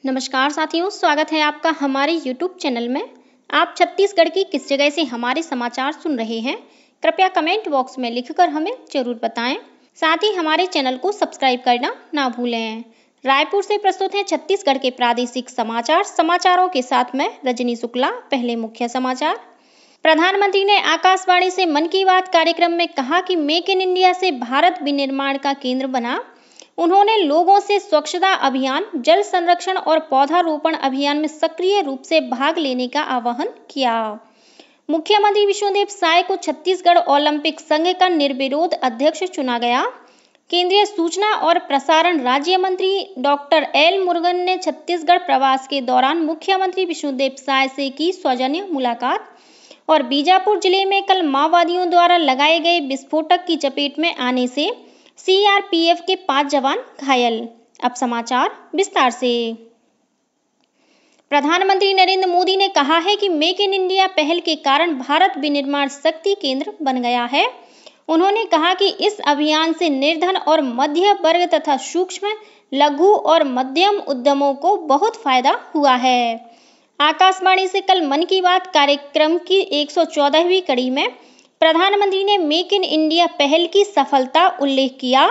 नमस्कार साथियों, स्वागत है आपका हमारे YouTube चैनल में। आप छत्तीसगढ़ की किस जगह से हमारे समाचार सुन रहे हैं, कृपया कमेंट बॉक्स में लिखकर हमें जरूर बताएं। साथ ही हमारे चैनल को सब्सक्राइब करना ना भूलें। रायपुर से प्रस्तुत है छत्तीसगढ़ के प्रादेशिक समाचार। समाचारों के साथ मैं रजनी शुक्ला। पहले मुख्य समाचार। प्रधानमंत्री ने आकाशवाणी से मन की बात कार्यक्रम में कहा कि मेक इन इंडिया से भारत विनिर्माण का केंद्र बना। उन्होंने लोगों से स्वच्छता अभियान, जल संरक्षण और पौधारोपण अभियान में सक्रिय रूप से भाग लेने का आह्वान किया। मुख्यमंत्री विष्णुदेव साय को छत्तीसगढ़ ओलंपिक संघ का निर्विरोध अध्यक्ष चुना गया। केंद्रीय सूचना और प्रसारण राज्य मंत्री डॉक्टर एल मुरुगन ने छत्तीसगढ़ प्रवास के दौरान मुख्यमंत्री विष्णुदेव साय से की सौजन्य मुलाकात। और बीजापुर जिले में कल माओवादियों द्वारा लगाए गए विस्फोटक की चपेट में आने से सीआरपीएफ के 5 जवान घायल। अब समाचार विस्तार से। प्रधानमंत्री नरेंद्र मोदी ने कहा है कि मेक इन इंडिया पहल के कारण भारत विनिर्माण शक्ति केंद्र बन गया है। उन्होंने कहा कि इस अभियान से निर्धन और मध्य वर्ग तथा सूक्ष्म, लघु और मध्यम उद्यमों को बहुत फायदा हुआ है। आकाशवाणी से कल मन की बात कार्यक्रम की 114वीं कड़ी में प्रधानमंत्री ने मेक इन इंडिया पहल की सफलता उल्लेख किया।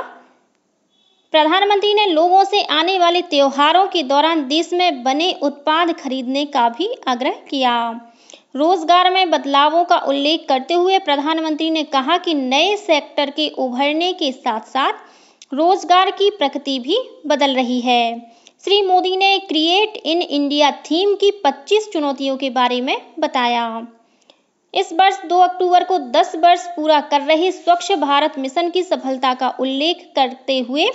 प्रधानमंत्री ने लोगों से आने वाले त्योहारों के दौरान देश में बने उत्पाद खरीदने का भी आग्रह किया। रोजगार में बदलावों का उल्लेख करते हुए प्रधानमंत्री ने कहा कि नए सेक्टर के उभरने के साथ साथ रोजगार की प्रकृति भी बदल रही है। श्री मोदी ने क्रिएट इन इंडिया थीम की 25 चुनौतियों के बारे में बताया। इस वर्ष 2 अक्टूबर को 10 वर्ष पूरा कर रहे स्वच्छ भारत मिशन की सफलता का उल्लेख करते हुए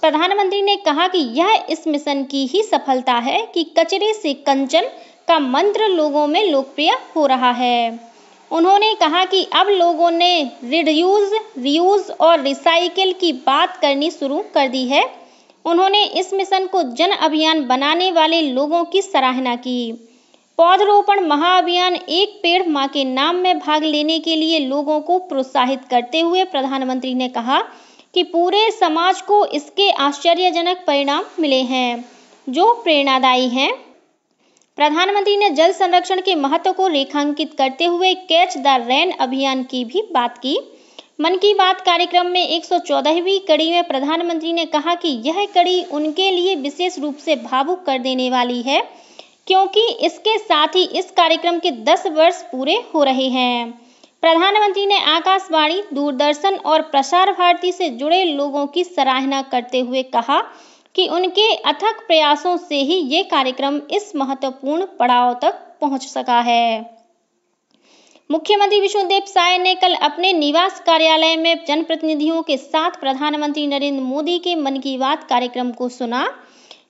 प्रधानमंत्री ने कहा कि यह इस मिशन की ही सफलता है कि कचरे से कंचन का मंत्र लोगों में लोकप्रिय हो रहा है। उन्होंने कहा कि अब लोगों ने रिड्यूस, रीयूज और रिसाइकिल की बात करनी शुरू कर दी है। उन्होंने इस मिशन को जन अभियान बनाने वाले लोगों की सराहना की। पौधरोपण महाअभियान एक पेड़ मां के नाम में भाग लेने के लिए लोगों को प्रोत्साहित करते हुए प्रधानमंत्री ने कहा कि पूरे समाज को इसके आश्चर्यजनक परिणाम मिले हैं जो प्रेरणादायी हैं। प्रधानमंत्री ने जल संरक्षण के महत्व को रेखांकित करते हुए कैच द रेन अभियान की भी बात की। मन की बात कार्यक्रम में 114वीं कड़ी में प्रधानमंत्री ने कहा कि यह कड़ी उनके लिए विशेष रूप से भावुक कर देने वाली है, क्योंकि इसके साथ ही इस कार्यक्रम के 10 वर्ष पूरे हो रहे हैं। प्रधानमंत्री ने आकाशवाणी, दूरदर्शन और प्रसार भारती से जुड़े लोगों की सराहना करते हुए कहा कि उनके अथक प्रयासों से ही ये कार्यक्रम इस महत्वपूर्ण पड़ाव तक पहुंच सका है। मुख्यमंत्री विष्णुदेव साय ने कल अपने निवास कार्यालय में जनप्रतिनिधियों के साथ प्रधानमंत्री नरेंद्र मोदी के मन की बात कार्यक्रम को सुना।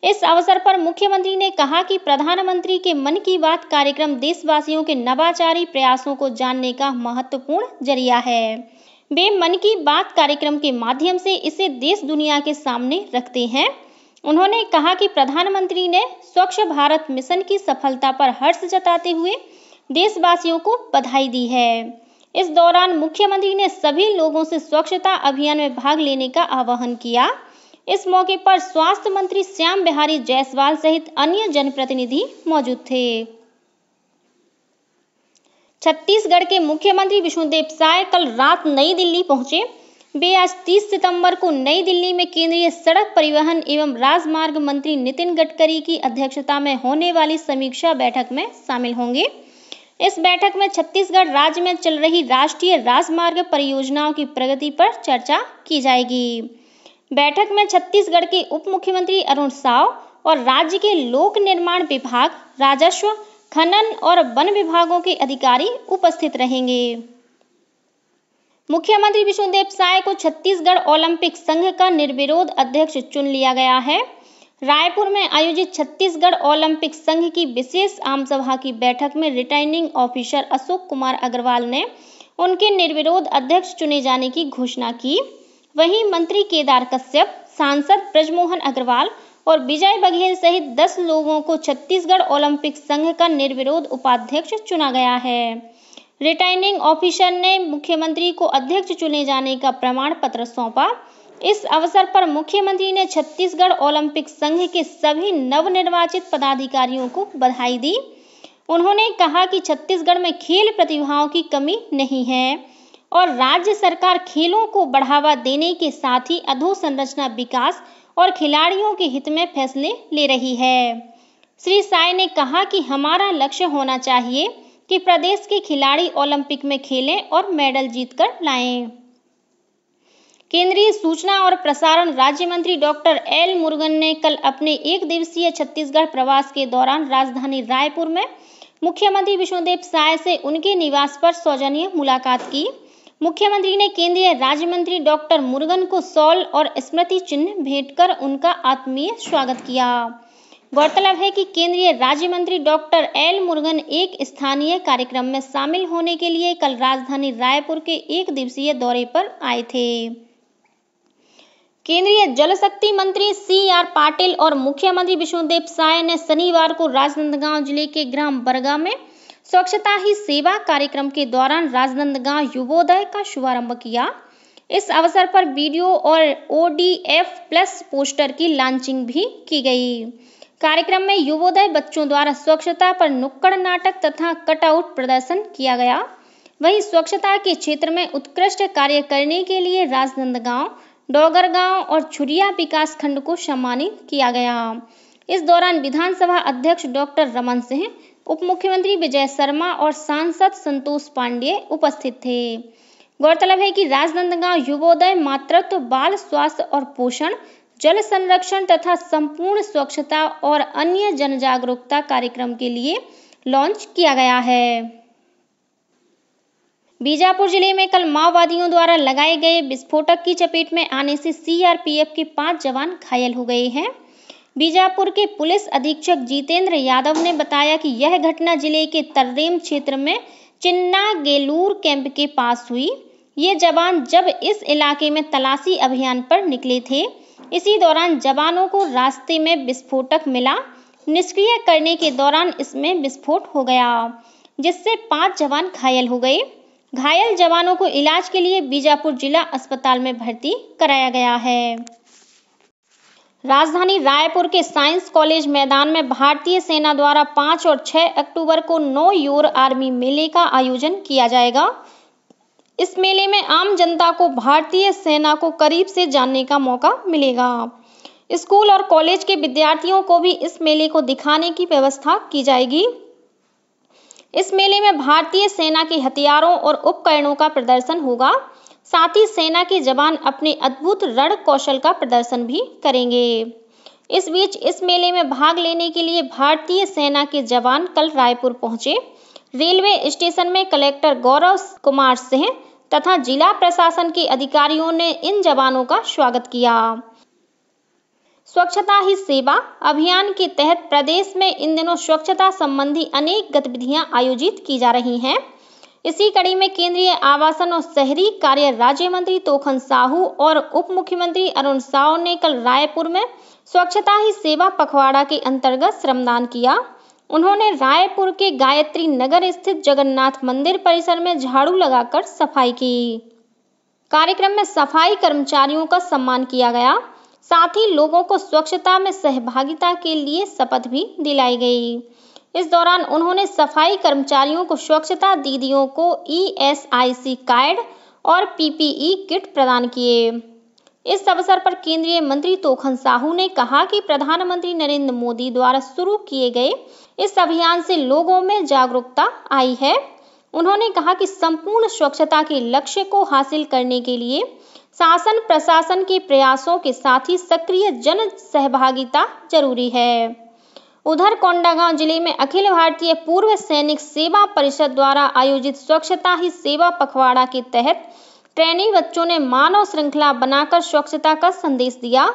इस अवसर पर मुख्यमंत्री ने कहा कि प्रधानमंत्री के मन की बात कार्यक्रम देशवासियों के नवाचारी प्रयासों को जानने का महत्वपूर्ण जरिया है। वे मन की बात कार्यक्रम के माध्यम से इसे देश दुनिया के सामने रखते हैं। उन्होंने कहा कि प्रधानमंत्री ने स्वच्छ भारत मिशन की सफलता पर हर्ष जताते हुए देशवासियों को बधाई दी है। इस दौरान मुख्यमंत्री ने सभी लोगों से स्वच्छता अभियान में भाग लेने का आह्वान किया। इस मौके पर स्वास्थ्य मंत्री श्याम बिहारी जायसवाल सहित अन्य जनप्रतिनिधि मौजूद थे। छत्तीसगढ़ के मुख्यमंत्री विष्णुदेव साय कल रात नई दिल्ली पहुंचे। वे आज 30 सितंबर को नई दिल्ली में केंद्रीय सड़क परिवहन एवं राजमार्ग मंत्री नितिन गडकरी की अध्यक्षता में होने वाली समीक्षा बैठक में शामिल होंगे। इस बैठक में छत्तीसगढ़ राज्य में चल रही राष्ट्रीय राजमार्ग परियोजनाओं की प्रगति पर चर्चा की जाएगी। बैठक में छत्तीसगढ़ के उप मुख्यमंत्री अरुण साव और राज्य के लोक निर्माण विभाग, राजस्व, खनन और वन विभागों के अधिकारी उपस्थित रहेंगे। मुख्यमंत्री विष्णुदेव साय को छत्तीसगढ़ ओलंपिक संघ का निर्विरोध अध्यक्ष चुन लिया गया है। रायपुर में आयोजित छत्तीसगढ़ ओलंपिक संघ की विशेष आमसभा की बैठक में रिटर्निंग ऑफिसर अशोक कुमार अग्रवाल ने उनके निर्विरोध अध्यक्ष चुने जाने की घोषणा की। वहीं मंत्री केदार कश्यप, सांसद ब्रजमोहन अग्रवाल और विजय बघेल सहित 10 लोगों को छत्तीसगढ़ ओलंपिक संघ का निर्विरोध उपाध्यक्ष चुना गया है। रिटर्निंग ऑफिसर ने मुख्यमंत्री को अध्यक्ष चुने जाने का प्रमाण पत्र सौंपा। इस अवसर पर मुख्यमंत्री ने छत्तीसगढ़ ओलंपिक संघ के सभी नवनिर्वाचित पदाधिकारियों को बधाई दी। उन्होंने कहा कि छत्तीसगढ़ में खेल प्रतिभाओं की कमी नहीं है और राज्य सरकार खेलों को बढ़ावा देने के साथ ही अधोसंरचना विकास और खिलाड़ियों के हित में फैसले ले रही है। श्री साय ने कहा कि हमारा लक्ष्य होना चाहिए कि प्रदेश के खिलाड़ी ओलंपिक में खेलें और मेडल जीतकर लाएं। केंद्रीय सूचना और प्रसारण राज्य मंत्री डॉक्टर एल मुरुगन ने कल अपने 1 दिवसीय छत्तीसगढ़ प्रवास के दौरान राजधानी रायपुर में मुख्यमंत्री विष्णुदेव साय से उनके निवास पर सौजन्य मुलाकात की। मुख्यमंत्री ने केंद्रीय राज्य मंत्री डॉक्टर मुरुगन को शॉल और स्मृति चिन्ह भेंट कर उनका आत्मीय स्वागत किया। गौरतलब है कि केंद्रीय राज्य मंत्री डॉक्टर एल मुरुगन एक स्थानीय कार्यक्रम में शामिल होने के लिए कल राजधानी रायपुर के 1 दिवसीय दौरे पर आए थे। केंद्रीय जल शक्ति मंत्री CR पाटिल और मुख्यमंत्री विष्णुदेव साय ने शनिवार को राजनांदगांव जिले के ग्राम बरगा में स्वच्छता ही सेवा कार्यक्रम के दौरान राजनांदगांव युवोदय का शुभारंभ किया। इस अवसर पर वीडियो और ODF+ पोस्टर की लॉन्चिंग भी की गई। कार्यक्रम में युवोदय बच्चों द्वारा स्वच्छता पर नुक्कड़ नाटक तथा कटआउट प्रदर्शन किया गया। वहीं स्वच्छता के क्षेत्र में उत्कृष्ट कार्य करने के लिए राजनांदगांव, डोगरगांव और छुरिया विकास खंड को सम्मानित किया गया। इस दौरान विधानसभा अध्यक्ष डॉक्टर रमन सिंह, उप मुख्यमंत्री विजय शर्मा और सांसद संतोष पांडेय उपस्थित थे। गौरतलब है कि राजनांदगांव युवोदय मातृत्व, बाल स्वास्थ्य और पोषण, जल संरक्षण तथा संपूर्ण स्वच्छता और अन्य जन जागरूकता कार्यक्रम के लिए लॉन्च किया गया है। बीजापुर जिले में कल माओवादियों द्वारा लगाए गए विस्फोटक की चपेट में आने से CRPF के 5 जवान घायल हो गए हैं। बीजापुर के पुलिस अधीक्षक जितेंद्र यादव ने बताया कि यह घटना जिले के तर्रेम क्षेत्र में चिन्नागेलूर कैंप के पास हुई। ये जवान जब इस इलाके में तलाशी अभियान पर निकले थे, इसी दौरान जवानों को रास्ते में विस्फोटक मिला। निष्क्रिय करने के दौरान इसमें विस्फोट हो गया, जिससे 5 जवान घायल हो गए। घायल जवानों को इलाज के लिए बीजापुर जिला अस्पताल में भर्ती कराया गया है। राजधानी रायपुर के साइंस कॉलेज मैदान में भारतीय सेना द्वारा 5 और 6 अक्टूबर को नो योर आर्मी मेले का आयोजन किया जाएगा। इस मेले में आम जनता को भारतीय सेना को करीब से जानने का मौका मिलेगा। स्कूल और कॉलेज के विद्यार्थियों को भी इस मेले को दिखाने की व्यवस्था की जाएगी। इस मेले में भारतीय सेना के हथियारों और उपकरणों का प्रदर्शन होगा। साथ ही सेना के जवान अपने अद्भुत रण कौशल का प्रदर्शन भी करेंगे। इस बीच इस मेले में भाग लेने के लिए भारतीय सेना के जवान कल रायपुर पहुंचे। रेलवे स्टेशन में कलेक्टर गौरव कुमार सिंह तथा जिला प्रशासन के अधिकारियों ने इन जवानों का स्वागत किया। स्वच्छता ही सेवा अभियान के तहत प्रदेश में इन दिनों स्वच्छता संबंधी अनेक गतिविधियां आयोजित की जा रही हैं। इसी कड़ी में केंद्रीय आवासन और शहरी कार्य राज्य मंत्री तोखन साहू और उप मुख्यमंत्री अरुण साव ने कल रायपुर में स्वच्छता ही सेवा पखवाड़ा के अंतर्गत श्रमदान किया। उन्होंने रायपुर के गायत्री नगर स्थित जगन्नाथ मंदिर परिसर में झाड़ू लगाकर सफाई की। कार्यक्रम में सफाई कर्मचारियों का सम्मान किया गया। साथ ही लोगों को स्वच्छता में सहभागिता के लिए शपथ भी दिलाई गई। इस दौरान उन्होंने सफाई कर्मचारियों को स्वच्छता दीदियों को ESIC कार्ड और PPE किट प्रदान किए। इस अवसर पर केंद्रीय मंत्री तोखन साहू ने कहा कि प्रधानमंत्री नरेंद्र मोदी द्वारा शुरू किए गए इस अभियान से लोगों में जागरूकता आई है। उन्होंने कहा कि संपूर्ण स्वच्छता के लक्ष्य को हासिल करने के लिए शासन प्रशासन के प्रयासों के साथ ही सक्रिय जन सहभागिता जरूरी है। उधर कोंडागांव जिले में अखिल भारतीय पूर्व सैनिक सेवा परिषद द्वारा आयोजित स्वच्छता ही सेवा पखवाड़ा के तहत ट्रेनी बच्चों ने मानव श्रृंखला बनाकर स्वच्छता का संदेश दिया।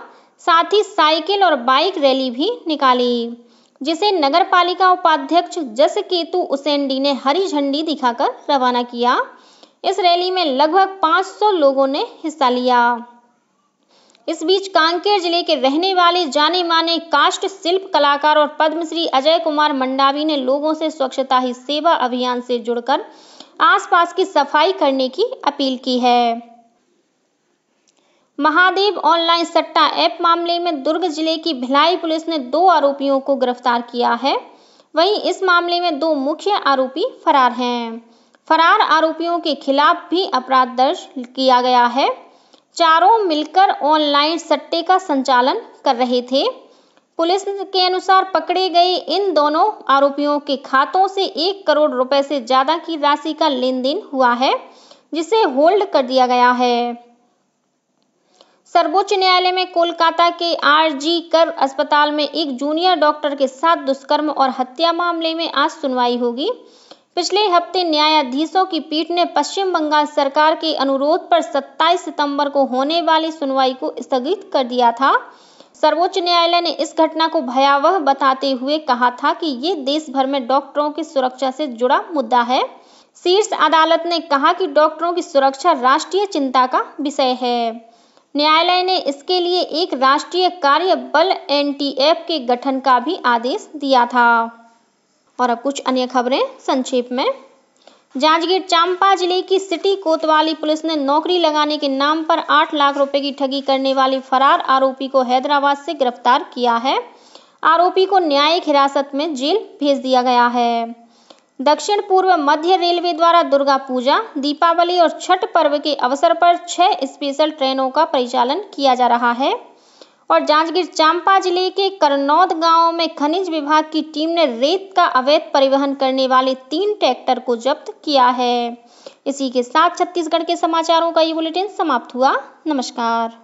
साथ ही साइकिल और बाइक रैली भी निकाली, जिसे नगर पालिका उपाध्यक्ष जसकेतु उसेंडी ने हरी झंडी दिखाकर रवाना किया। इस रैली में लगभग 500 लोगों ने हिस्सा लिया। इस बीच कांकेर जिले के रहने वाले जाने माने काष्ठ शिल्प कलाकार और पद्मश्री अजय कुमार मंडावी ने लोगों से स्वच्छता ही सेवा अभियान से जुड़कर आसपास की सफाई करने की अपील की है। महादेव ऑनलाइन सट्टा ऐप मामले में दुर्ग जिले की भिलाई पुलिस ने 2 आरोपियों को गिरफ्तार किया है। वहीं इस मामले में 2 मुख्य आरोपी फरार हैं। फरार आरोपियों के खिलाफ भी अपराध दर्ज किया गया है। चारों मिलकर ऑनलाइन सट्टे का संचालन कर रहे थे। पुलिस के अनुसार पकड़े गए इन दोनों आरोपियों के खातों से 1 करोड़ रुपए से ज्यादा की राशि का लेन देन हुआ है, जिसे होल्ड कर दिया गया है। सर्वोच्च न्यायालय में कोलकाता के आरजी कर अस्पताल में एक जूनियर डॉक्टर के साथ दुष्कर्म और हत्या मामले में आज सुनवाई होगी। पिछले हफ्ते न्यायाधीशों की पीठ ने पश्चिम बंगाल सरकार के अनुरोध पर 27 सितंबर को होने वाली सुनवाई को स्थगित कर दिया था। सर्वोच्च न्यायालय ने इस घटना को भयावह बताते हुए कहा था कि ये देश भर में डॉक्टरों की सुरक्षा से जुड़ा मुद्दा है। शीर्ष अदालत ने कहा कि डॉक्टरों की सुरक्षा राष्ट्रीय चिंता का विषय है। न्यायालय ने इसके लिए एक राष्ट्रीय कार्य बल एनटीएफ के गठन का भी आदेश दिया था। और अब कुछ अन्य खबरें संक्षेप में। जांजगीर चांपा जिले की सिटी कोतवाली पुलिस ने नौकरी लगाने के नाम पर 8 लाख रुपए की ठगी करने वाले फरार आरोपी को हैदराबाद से गिरफ्तार किया है। आरोपी को न्यायिक हिरासत में जेल भेज दिया गया है। दक्षिण पूर्व मध्य रेलवे द्वारा दुर्गा पूजा, दीपावली और छठ पर्व के अवसर पर 6 स्पेशल ट्रेनों का परिचालन किया जा रहा है। और जांजगीर चांपा जिले के करनौद गांव में खनिज विभाग की टीम ने रेत का अवैध परिवहन करने वाले 3 ट्रैक्टर को जब्त किया है। इसी के साथ छत्तीसगढ़ के समाचारों का ये बुलेटिन समाप्त हुआ। नमस्कार।